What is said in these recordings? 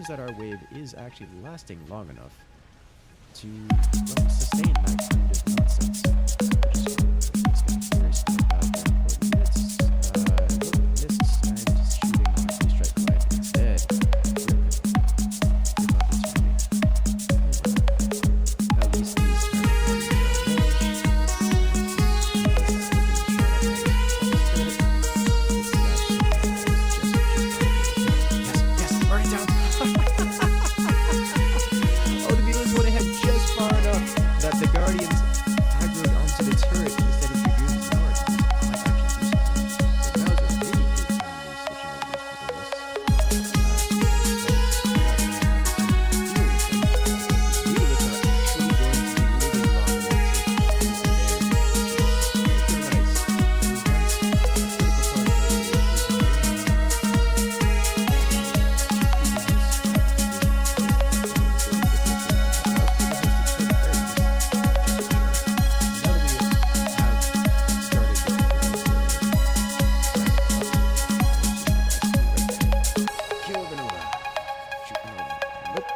that our wave is actually lasting long enough to sustain that kind of nonsense. Which is very minutes and shooting on a three-strike flight instead. At least these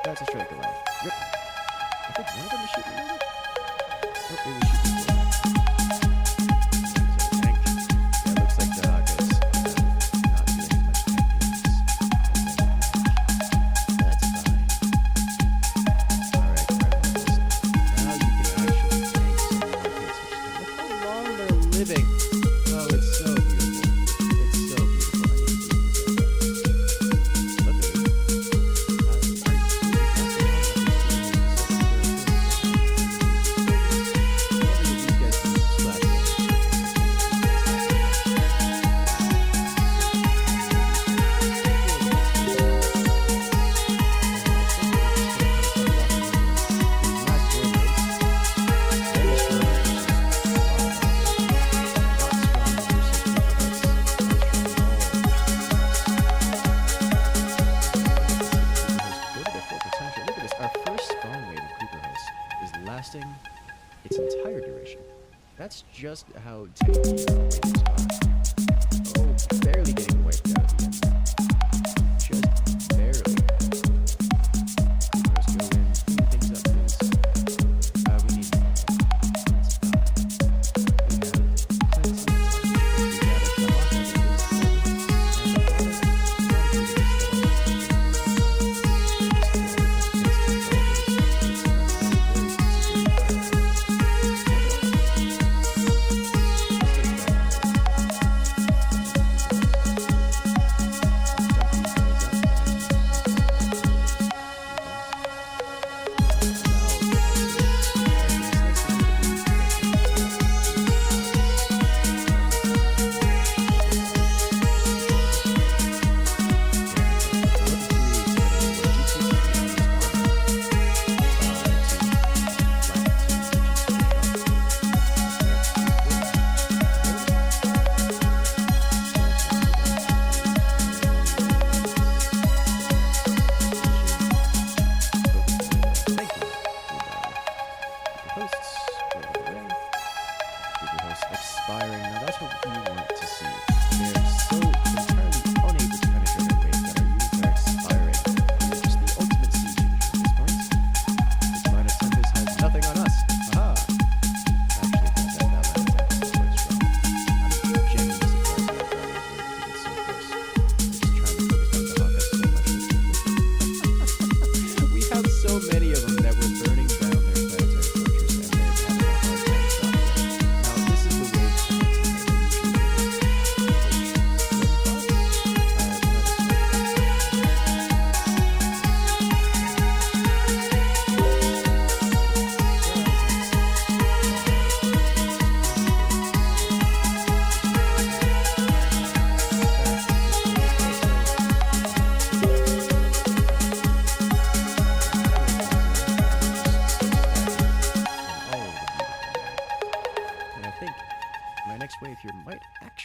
that's a strike away. Yep. I think one of them is shooting at it. Oh, they were shooting at it. So tank. Yeah, it looks like the Hawk is not doing as much tanking. That's fine. Alright, now you can actually tank some more hits, which is look how long they're living. Oh, it's so beautiful. It's so beautiful. Lasting its entire duration. That's just how tanky our waves are. Oh, barely getting wiped out again. Just barely. Let's go in, clean things up, please. We need more. That's fine. We have plenty of time. We got it. The Hawk has a good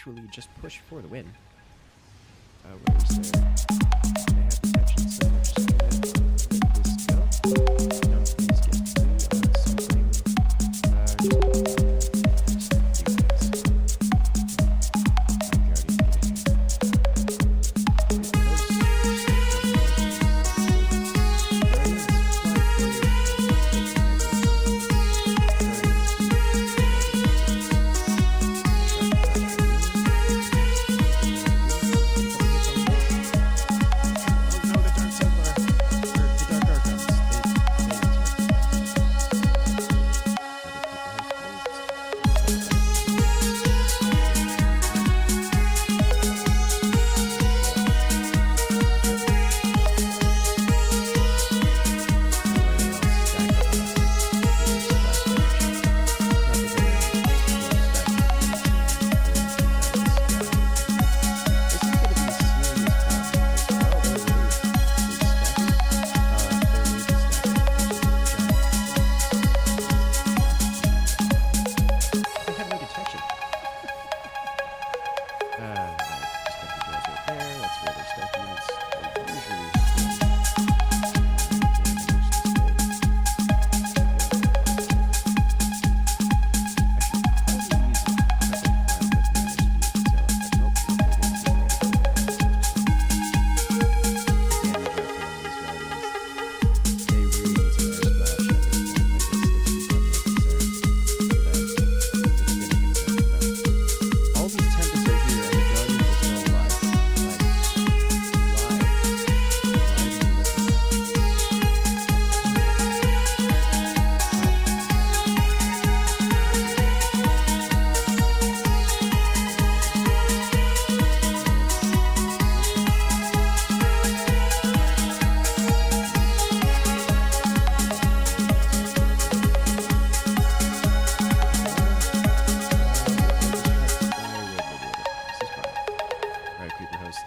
actually just push for the win. Where is there? They have protection, so we're just gonna let this go. Don't please get through on something. Just do this. My guardian's getting it.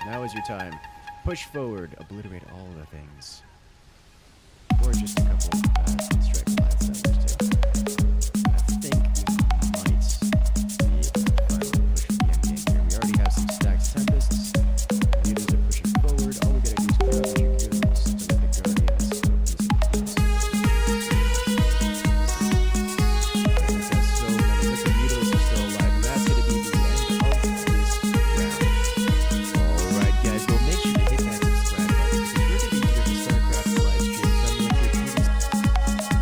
Now is your time. Push forward, obliterate all the things. Or just a couple strike light sellers too. I think we might be able to finally push for the end game here. We already have some stacked tempests. Mutas are pushing forward. All we gotta do is put up your cubes to let the guardians go piece of piece. We've got so many, but the mutas are still alive, and that's gonna be the end of this round. Alright guys, well make sure to hit that subscribe button because we're going to be doing StarCraft live stream coming up here pretty soon.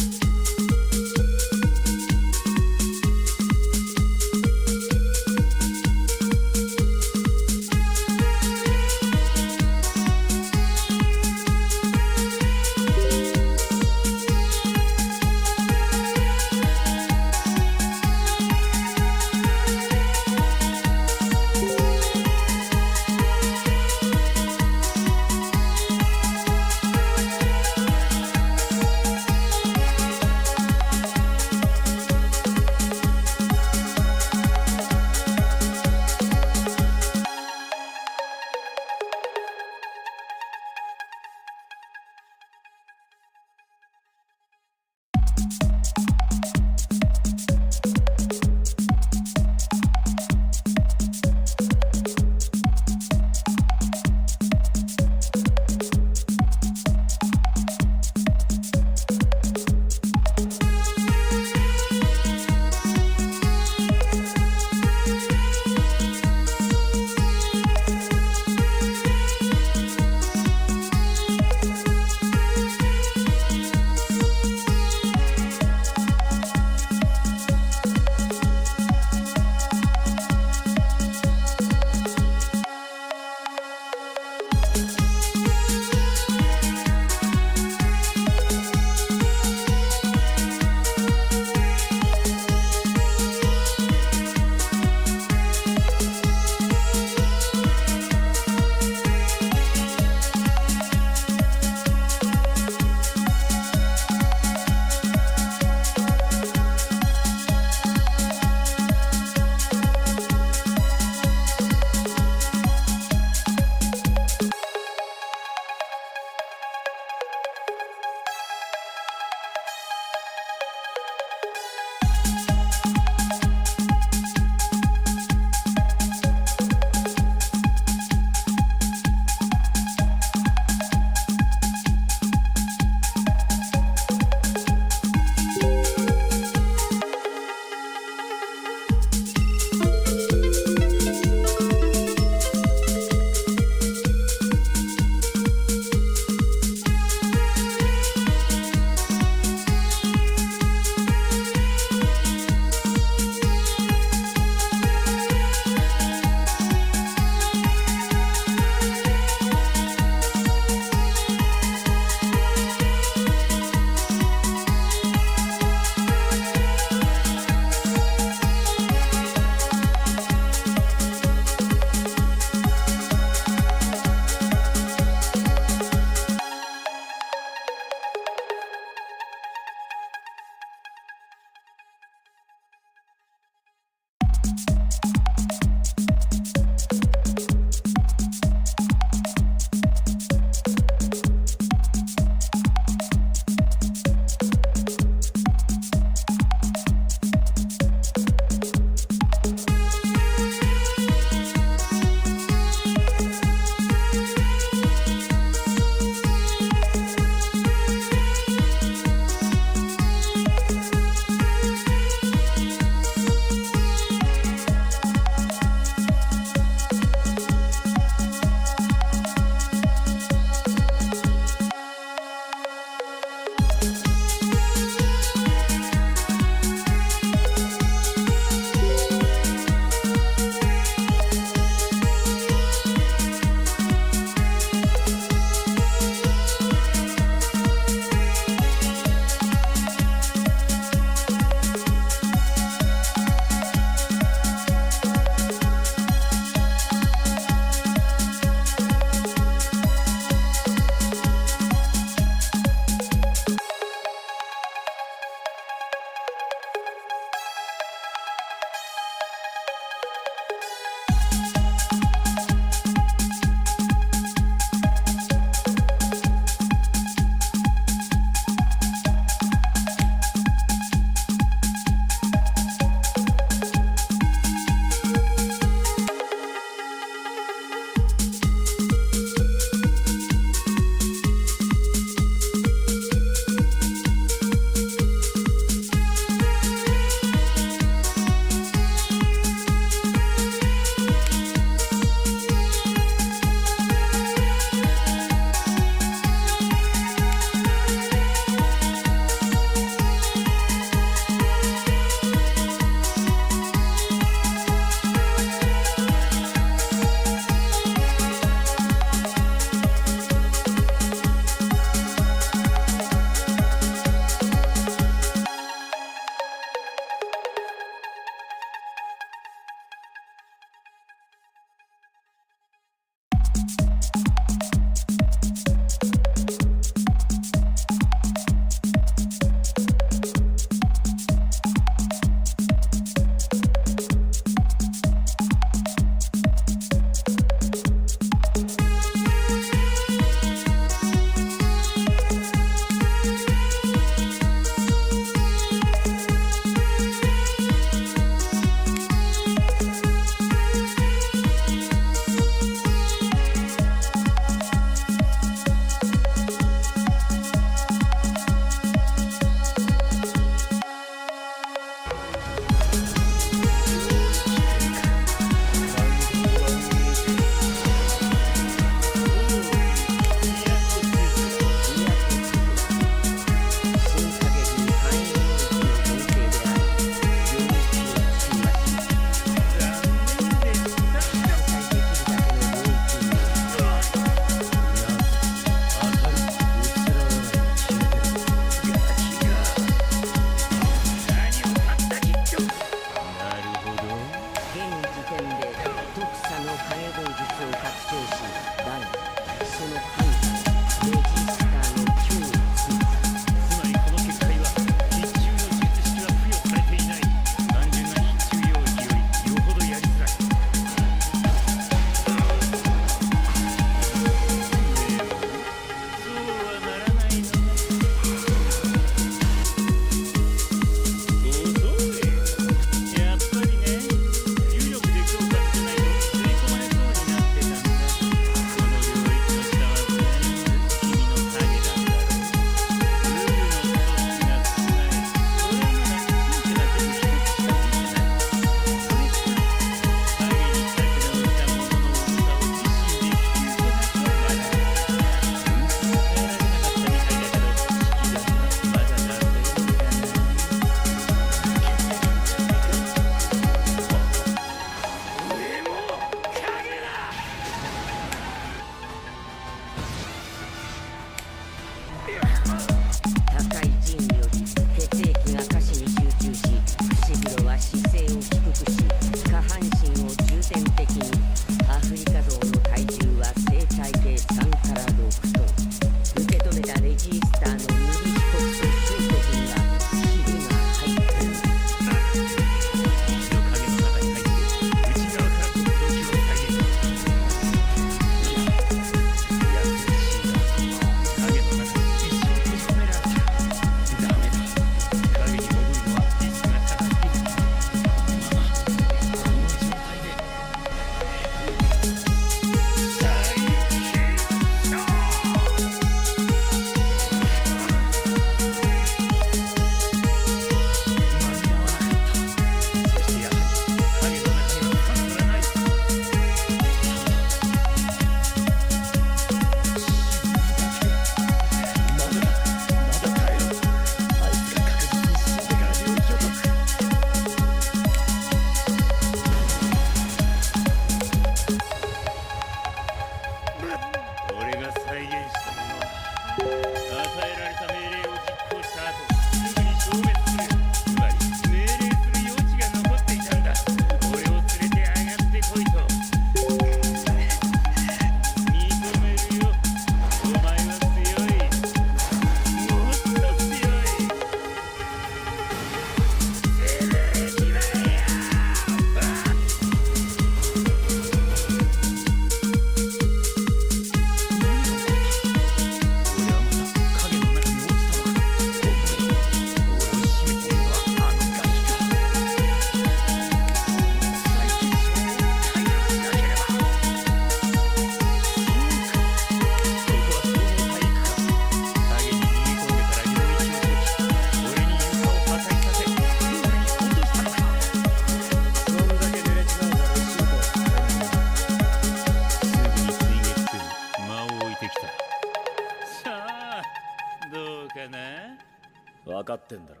ってんだろ。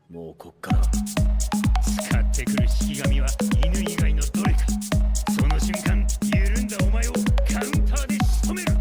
もうこっから使ってくる式神は犬以外のどれか。その瞬間緩んだお前をカウンターで仕留める。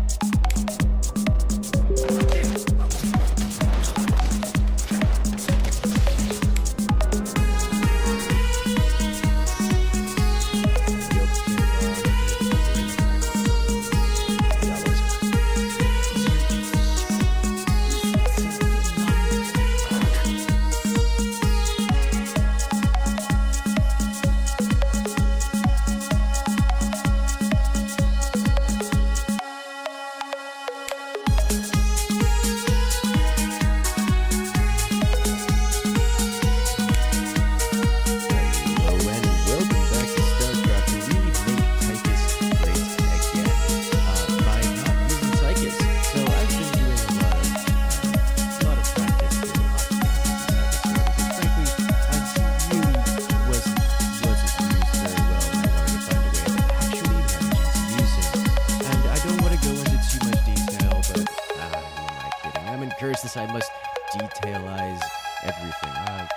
This I must detailize everything. Alright,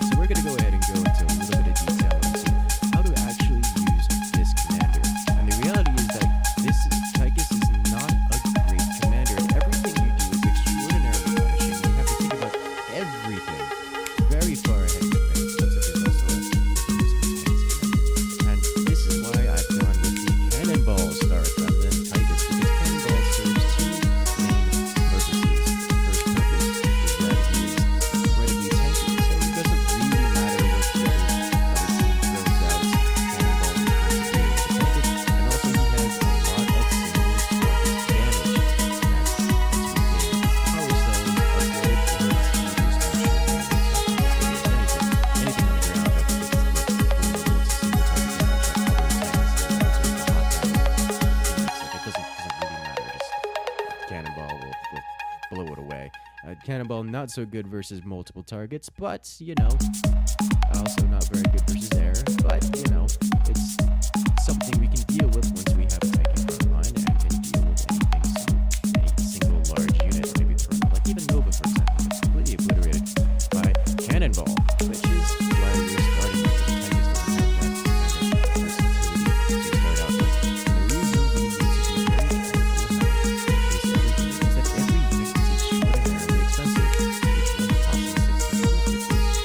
so we're gonna go ahead and go into a little bit of detail into how to actually use this commander. And the reality is that Tychus is not a great commander, and everything you do is extraordinarily punishing. You have to think about everything very far ahead of things, since it is also a and this is why I've gone with the cannonball start rather than Tychus, because cannonball serves two main purposes. First purpose is that he is incredibly tanky, so it doesn't really matter what the other team throws out. Cannonball is going to be able to tank it, and also he has a lot of single target damage. That's we gain power cells, upgrade, and reduce anything on the ground that is vulnerable to single target damage like other attacks. It doesn't really matter. Just cannonball will blow it away. Cannonball not so good versus multiple targets, but you know, also not very good versus air. But you know, it's something we can deal with once we have a tanking front line and can deal with any single large unit, maybe like even Nova for example, it's completely obliterated by cannonball, which is why we're starting with the Tychus doesn't have that kind of versatility to start out with. And the reason we need to be very careful with how we place everything is that every unit is extraordinarily expensive. Each one costing 650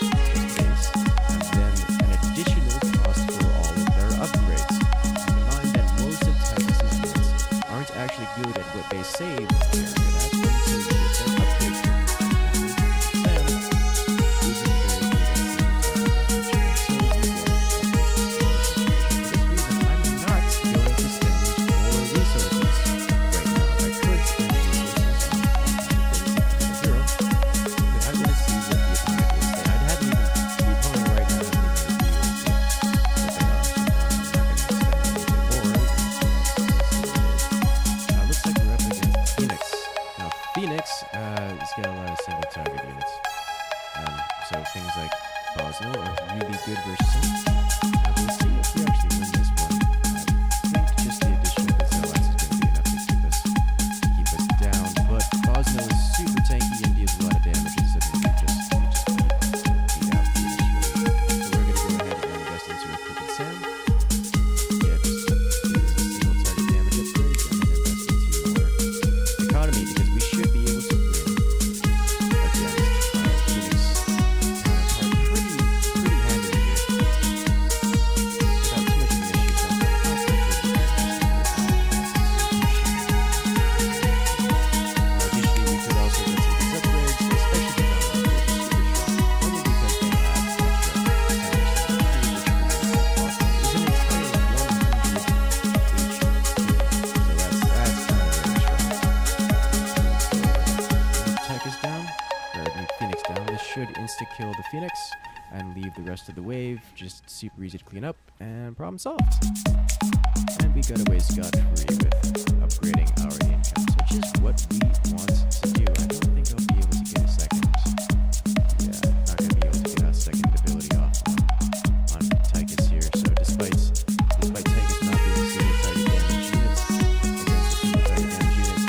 just base, and then an additional cost for all of their upgrades. Keep in mind that most of Tychus's units aren't actually good at what they say they're good at, so you get their upgrades from Sam isn't very good at single target damage, and so you get for this reason, I'm not going to spend more resources right now. I could spend resources on zero, but I want to see what the opponent will say. I'd have even the opponent right now isn't even as good as what they are, so I'm not going to spend anything more. Looks like we're up against Phoenix. Now, Phoenix has got a lot of single target units. So things like Bosno are really good versus him. We'll see if we actually win this one. I think just the addition of the Zealots is going to be enough to keep us down. But Bosno is super tanky and deals a lot of damages, and we just beat out Phoenix really. So we're going to go ahead and invest into a Crooked Sam. Get his single target damage upgrades, and then invest into more economy, because we should be able to win against Phoenix counterpart pretty handily here. Without too much of an issue, so I'm confident that we can additionally, we could also get some of these upgrades, especially the down upgrades are super strong, only because they have extra damage that are pretty which means that Boston is an entire 100 HP. So that's kind of very strong. Tychus down, or Phoenix down. This should insta-kill the Phoenix and leave the rest of the wave just super easy to clean up, and problem solved. And we got away scot-free with upgrading our incomes, which is what we want to do. I don't think I'll be able to get a second. Yeah, not going to be able to get a second ability off on Tychus here. So despite Tychus not being single target damage units against the single target damage units,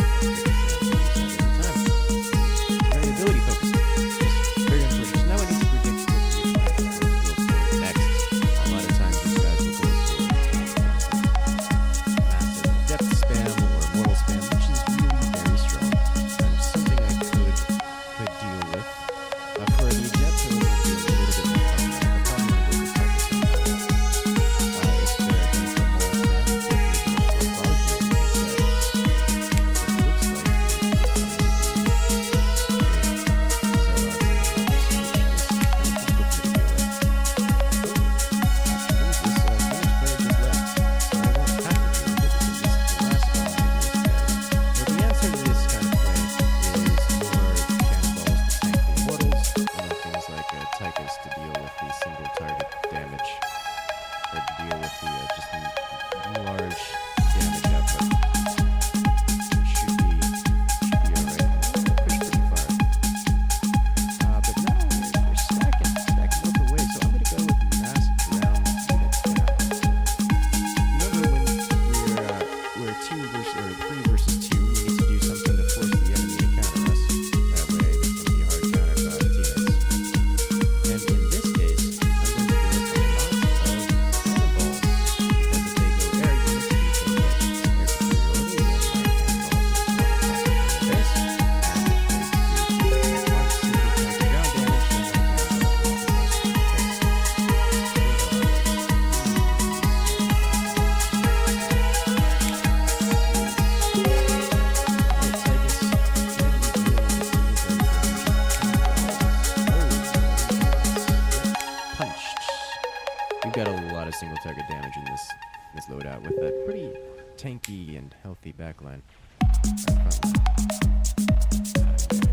got a lot of single target damage in this loadout with a pretty tanky and healthy backline.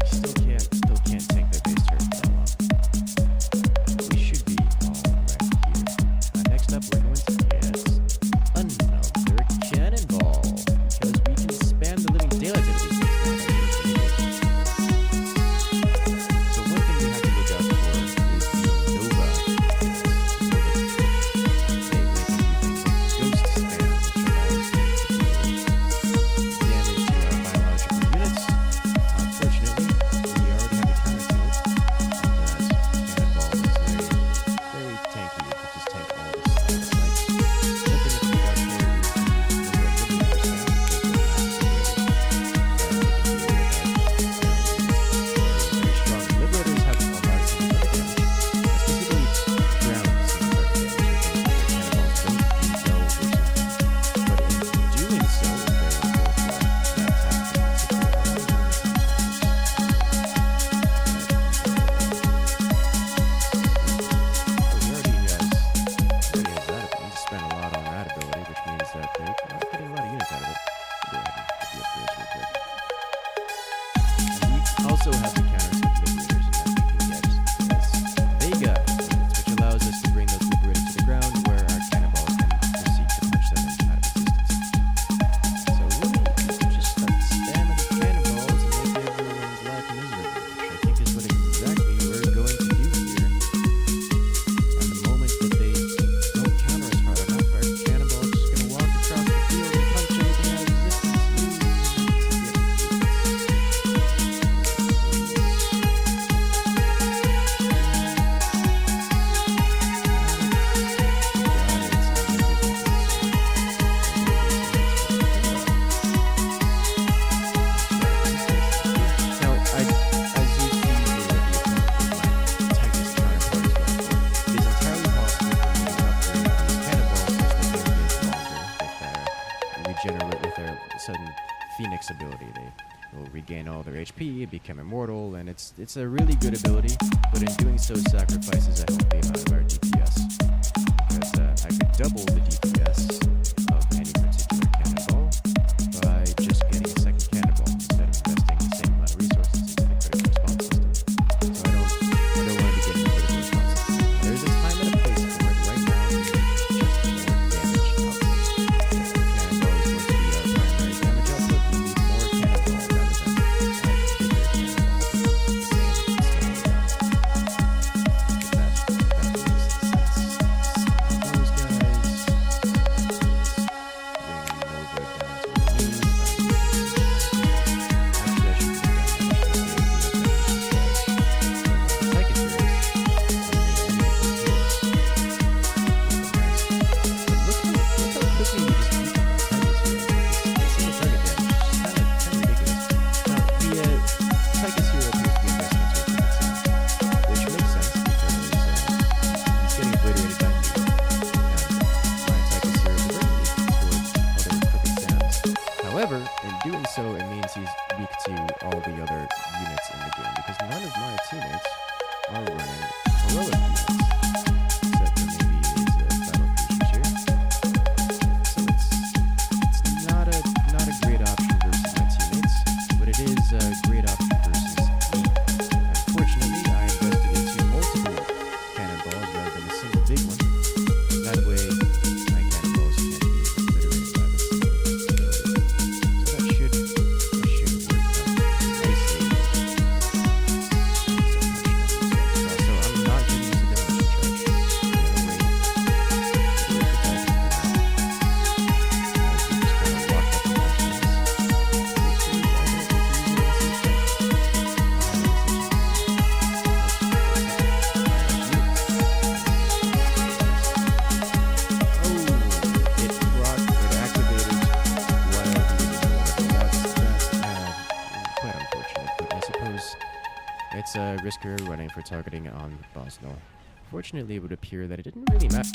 Still can't tank their base turret for that long. We should be all right here. Next up, we're going to get another cannonball because we can spam the living daylights out of these things now. So one thing we have to look out for is the Nova. They can do things like ghost spam, which allows them to do damage to our biological units. Unfortunately, we already have a counter to it. That cannonball is very tanky. It could just tank all the sides. Like, something to look out for is the Nova spam. Very strong. Liberators have a lot of single target damage, specifically ground single target damage, which their cannonballs don't do well versus. But in doing so, they're able to he spent a lot on that ability, which means that they're not getting a lot of units out of it. Go ahead and get the upgrades real quick. And we also have the counters with liberators, and that we can get this Vega units, which allows us to bring those liberators to the ground where our cannonballs can proceed to punch them out of existence. So really, just start spamming the cannonballs and make everyone's life miserable, which I think is what exactly we're going to do here. And the moment that they don't counter us hard enough, our cannonball's just going to walk across the field and punch everything out of existence. Now, as you see here with the opponent with my Titus counterpart as well, it is entirely possible for me to upgrade these cannonballs such that they live longer with their regenerate with their sudden Phoenix ability. They will regain all their HP, become immortal, and it's a really good ability, but in doing so sacrifices a healthy amount of our DPS. Because I could double the DPS of any particular cannonball by just getting a second cannonball instead of investing the same amount of resources into the critical response system. So I don't want to be getting the critical response system. There's a time and a place for it. Right now, we need just more damage output. If the cannonball is going to be our primary damage output, we need more cannonball rather than a bigger cannonball. Those guys. However, in doing so, it means he's weak to all the other units in the game because none of my teammates are running heroic units, except for maybe his battle creatures here. So it's not a great option versus my teammates, but it is a great option versus me. Unfortunately, I invested into multiple cannonballs rather than a single big one. That way, my cannonballs can't be obliterated by this ability. So that should work out nicely. So I'm not going to use a demolition charge. I'm going to wait. Look at that for now. As we just kind of walk up and punch things. Hopefully, I don't get to use it as a check. It activated while he was invulnerable. That's quite unfortunate, but I suppose it's a risk we're running for targeting on Bosnell. Fortunately, it would appear that it didn't really matter.